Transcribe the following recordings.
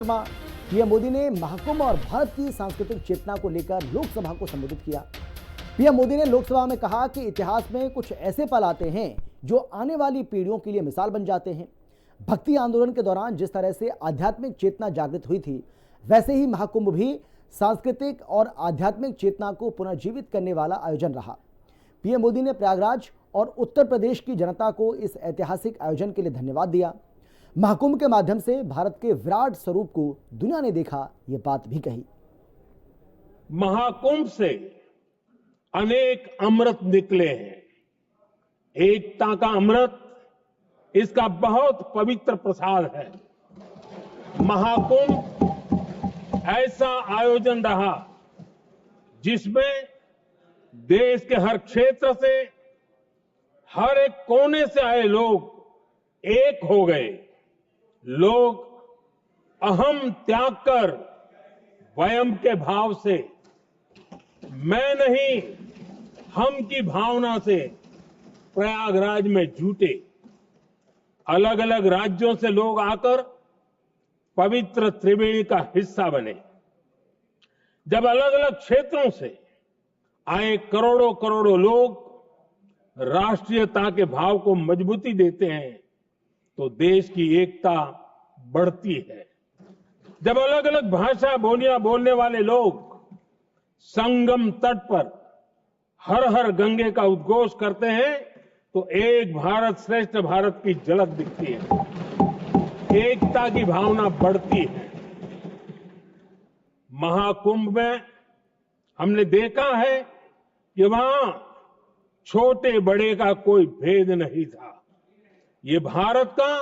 PM Modi ने महाकुंभ और भारत की सांस्कृतिक चेतना को लेकर लोकसभा को संबोधित किया। पीएम मोदी ने लोकसभा में कहा कि इतिहास में कुछ ऐसे पल आते हैं जो आने वाली पीढ़ियों के लिए मिसाल बन जाते हैं। भक्ति आंदोलन के दौरान जिस तरह से आध्यात्मिक चेतना जागृत हुई थी, वैसे ही महाकुंभ भी सांस्कृतिक और आध्यात्मिक चेतना को पुनर्जीवित करने वाला आयोजन रहा। पीएम मोदी ने प्रयागराज और उत्तर प्रदेश की जनता को इस ऐतिहासिक आयोजन के लिए धन्यवाद दिया। महाकुंभ के माध्यम से भारत के विराट स्वरूप को दुनिया ने देखा, ये बात भी कही। महाकुंभ से अनेक अमृत निकले हैं। एकता का अमृत इसका बहुत पवित्र प्रसाद है। महाकुंभ ऐसा आयोजन रहा जिसमें देश के हर क्षेत्र से, हर एक कोने से आए लोग एक हो गए। लोग अहम त्याग कर वयम के भाव से, मैं नहीं हम की भावना से प्रयागराज में जुटे। अलग अलग राज्यों से लोग आकर पवित्र त्रिवेणी का हिस्सा बने। जब अलग अलग क्षेत्रों से आए करोड़ों करोड़ों लोग राष्ट्रीयता के भाव को मजबूती देते हैं तो देश की एकता बढ़ती है। जब अलग अलग भाषा बोलियां बोलने वाले लोग संगम तट पर हर हर गंगे का उद्घोष करते हैं तो एक भारत श्रेष्ठ भारत की झलक दिखती है। एकता की भावना बढ़ती है। महाकुंभ में हमने देखा है कि वहां छोटे बड़े का कोई भेद नहीं था। ये भारत का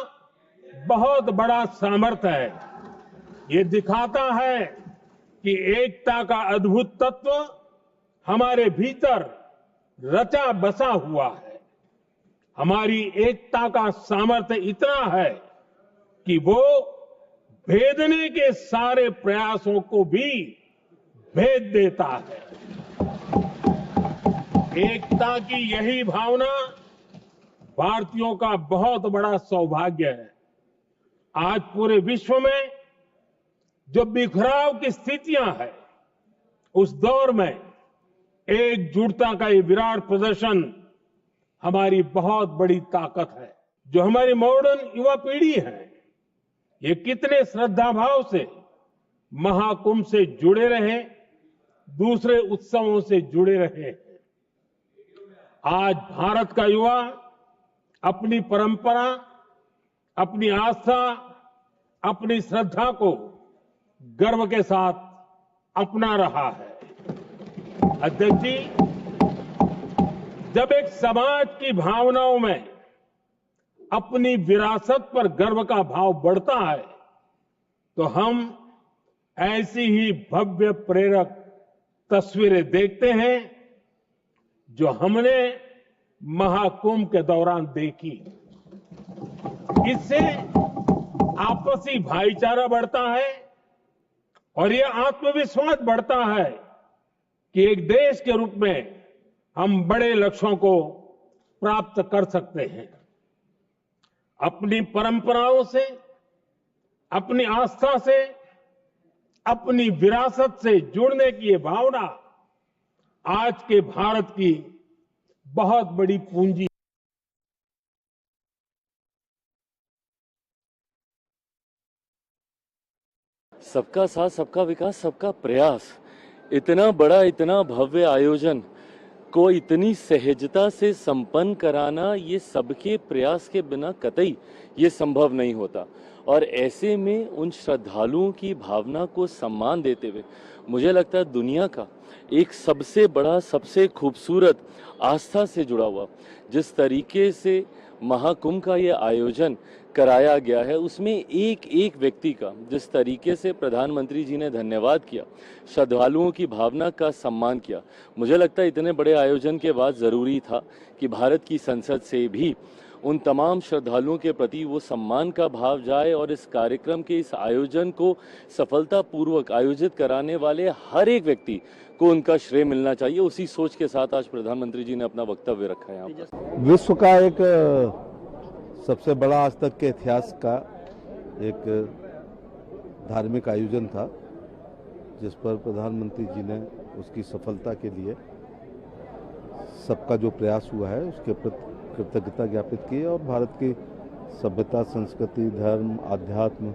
बहुत बड़ा सामर्थ्य है। ये दिखाता है कि एकता का अद्भुत तत्व हमारे भीतर रचा बसा हुआ है। हमारी एकता का सामर्थ्य इतना है कि वो भेदने के सारे प्रयासों को भी भेद देता है। एकता की यही भावना भारतीयों का बहुत बड़ा सौभाग्य है। आज पूरे विश्व में जो बिखराव की स्थितियां हैं, उस दौर में एकजुटता का ये विराट प्रदर्शन हमारी बहुत बड़ी ताकत है। जो हमारी मॉडर्न युवा पीढ़ी है, ये कितने श्रद्धा भाव से महाकुंभ से जुड़े रहे, दूसरे उत्सवों से जुड़े रहे। आज भारत का युवा अपनी परंपरा, अपनी आस्था, अपनी श्रद्धा को गर्व के साथ अपना रहा है। अध्यक्ष जी, जब एक समाज की भावनाओं में अपनी विरासत पर गर्व का भाव बढ़ता है तो हम ऐसी ही भव्य प्रेरक तस्वीरें देखते हैं जो हमने महाकुंभ के दौरान देखी। इससे आपसी भाईचारा बढ़ता है और यह आत्मविश्वास बढ़ता है कि एक देश के रूप में हम बड़े लक्ष्यों को प्राप्त कर सकते हैं। अपनी परंपराओं से, अपनी आस्था से, अपनी विरासत से जुड़ने की ये भावना आज के भारत की बहुत बड़ी पूंजी। सबका साथ, सबका विकास, सबका प्रयास, इतना बड़ा, इतना भव्य आयोजन को इतनी सहजता से संपन्न कराना, ये सबके प्रयास के बिना कतई ये संभव नहीं होता। और ऐसे में उन श्रद्धालुओं की भावना को सम्मान देते हुए मुझे लगता है दुनिया का एक सबसे बड़ा, सबसे खूबसूरत आस्था से जुड़ा हुआ जिस तरीके से महाकुंभ का ये आयोजन कराया गया है, उसमें एक एक व्यक्ति का जिस तरीके से प्रधानमंत्री जी ने धन्यवाद किया, श्रद्धालुओं की भावना का सम्मान किया, मुझे लगता है इतने बड़े आयोजन के बाद ज़रूरी था कि भारत की संसद से भी उन तमाम श्रद्धालुओं के प्रति वो सम्मान का भाव जाए और इस कार्यक्रम के, इस आयोजन को सफलतापूर्वक आयोजित कराने वाले हर एक व्यक्ति को उनका श्रेय मिलना चाहिए। उसी सोच के साथ आज प्रधानमंत्री जी ने अपना वक्तव्य रखा है। यहाँ पर विश्व का एक सबसे बड़ा आज तक के इतिहास का एक धार्मिक आयोजन था जिस पर प्रधानमंत्री जी ने उसकी सफलता के लिए सबका जो प्रयास हुआ है उसके प्रति कृतज्ञता ज्ञापित की और भारत की सभ्यता, संस्कृति, धर्म, आध्यात्म,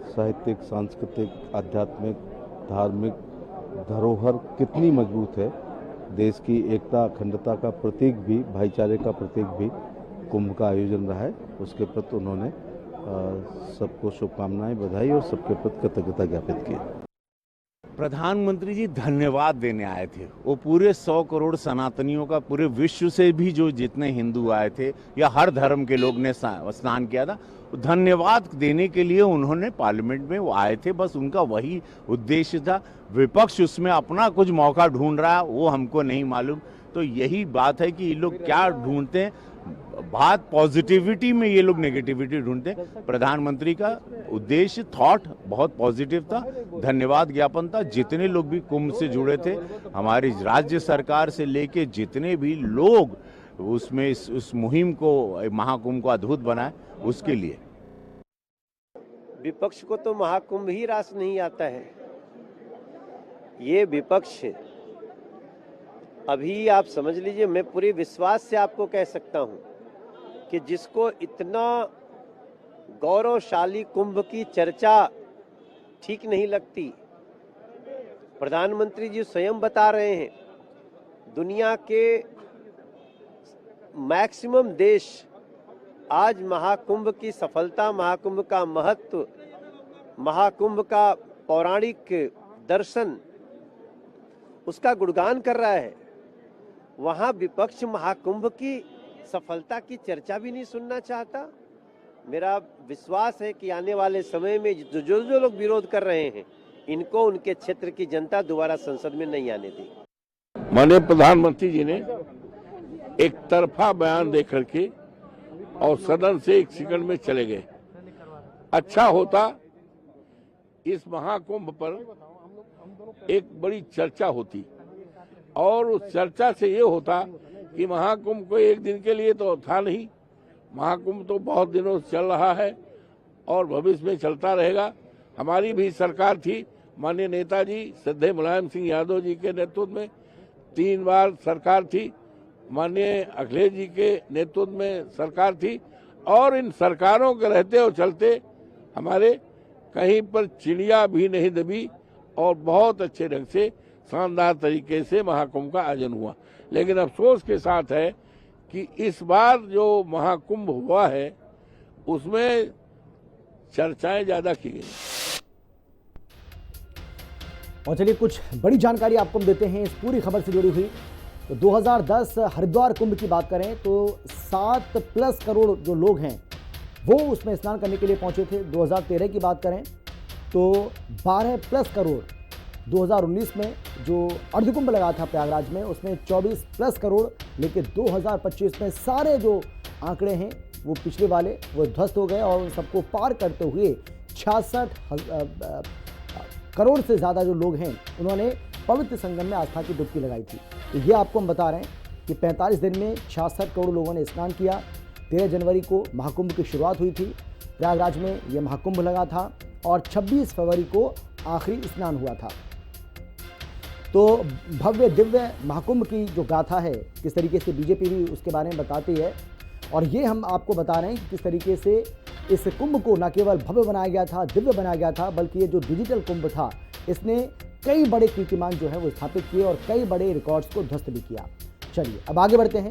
साहित्यिक, सांस्कृतिक, आध्यात्मिक, धार्मिक धरोहर कितनी मजबूत है, देश की एकता, अखंडता का प्रतीक भी, भाईचारे का प्रतीक भी कुंभ का आयोजन रहा है। उसके प्रति उन्होंने सबको शुभकामनाएं, बधाई और सबके प्रति कृतज्ञता ज्ञापित की। प्रधानमंत्री जी धन्यवाद देने आए थे। वो पूरे 100 करोड़ सनातनियों का, पूरे विश्व से भी जो जितने हिंदू आए थे या हर धर्म के लोग ने स्नान किया था, धन्यवाद देने के लिए उन्होंने पार्लियामेंट में वो आए थे। बस उनका वही उद्देश्य था। विपक्ष उसमें अपना कुछ मौका ढूंढ रहा है, वो हमको नहीं मालूम। तो यही बात है कि ये लोग क्या ढूंढते हैं, बात पॉजिटिविटी में, ये लोग नेगेटिविटी ढूंढते हैं। प्रधानमंत्री का उद्देश्य, थॉट बहुत पॉजिटिव था, धन्यवाद ज्ञापन था। जितने लोग भी कुंभ से जुड़े थे, हमारी राज्य सरकार से लेके जितने भी लोग उसमें उस मुहिम को, महाकुंभ को अद्भुत बनाए, उसके लिए। विपक्ष को तो महाकुंभ ही रास नहीं आता है। ये विपक्ष, अभी आप समझ लीजिए, मैं पूरे विश्वास से आपको कह सकता हूं कि जिसको इतना गौरवशाली कुंभ की चर्चा ठीक नहीं लगती, प्रधानमंत्री जी स्वयं बता रहे हैं, दुनिया के मैक्सिमम देश आज महाकुंभ की सफलता, महाकुंभ का महत्व, महाकुंभ का पौराणिक दर्शन, उसका गुणगान कर रहा है। वहां विपक्ष महाकुंभ की सफलता की चर्चा भी नहीं सुनना चाहता। मेरा विश्वास है कि आने वाले समय में जो लोग विरोध कर रहे हैं, इनको उनके क्षेत्र की जनता दोबारा संसद में नहीं आने देगी। माननीय प्रधानमंत्री जी ने एक तरफा बयान दे करके और सदन से 1 सेकंड में चले गए। अच्छा होता इस महाकुंभ पर एक बड़ी चर्चा होती और उस चर्चा से ये होता कि महाकुंभ को एक दिन के लिए तो था नहीं, महाकुंभ तो बहुत दिनों से चल रहा है और भविष्य में चलता रहेगा। हमारी भी सरकार थी, माननीय नेताजी श्रद्धेय मुलायम सिंह यादव जी के नेतृत्व में 3 बार सरकार थी, माननीय अखिलेश जी के नेतृत्व में सरकार थी और इन सरकारों के रहते और चलते हमारे कहीं पर चिड़िया भी नहीं दबी और बहुत अच्छे ढंग से, शानदार तरीके से महाकुंभ का आयोजन हुआ। लेकिन अफसोस के साथ है कि इस बार जो महाकुंभ हुआ है उसमें चर्चाएं ज्यादा की गई। और चलिए कुछ बड़ी जानकारी आपको हम देते हैं इस पूरी खबर से जुड़ी हुई। तो 2010 हरिद्वार कुंभ की बात करें तो 7+ करोड़ जो लोग हैं वो उसमें स्नान करने के लिए पहुंचे थे। 2013 की बात करें तो 12+ करोड़, 2019 में जो अर्धकुंभ लगा था प्रयागराज में उसमें 24+ करोड़, लेकिन 2025 में सारे जो आंकड़े हैं वो पिछले वाले वो ध्वस्त हो गए और उन सबको पार करते हुए 66 करोड़ से ज़्यादा जो लोग हैं उन्होंने पवित्र संगम में आस्था की डुबकी लगाई थी। तो ये आपको हम बता रहे हैं कि 45 दिन में 66 करोड़ लोगों ने स्नान किया। 13 जनवरी को महाकुंभ की शुरुआत हुई थी, प्रयागराज में यह महाकुंभ लगा था और 26 फरवरी को आखिरी स्नान हुआ था। तो भव्य दिव्य महाकुंभ की जो गाथा है, किस तरीके से बीजेपी भी उसके बारे में बताती है और ये हम आपको बता रहे हैं कि किस तरीके से इस कुंभ को न केवल भव्य बनाया गया था, दिव्य बनाया गया था, बल्कि ये जो डिजिटल कुंभ था इसने कई बड़े कीर्तिमान जो है वो स्थापित किए और कई बड़े रिकॉर्ड्स को ध्वस्त भी किया। चलिए अब आगे बढ़ते हैं।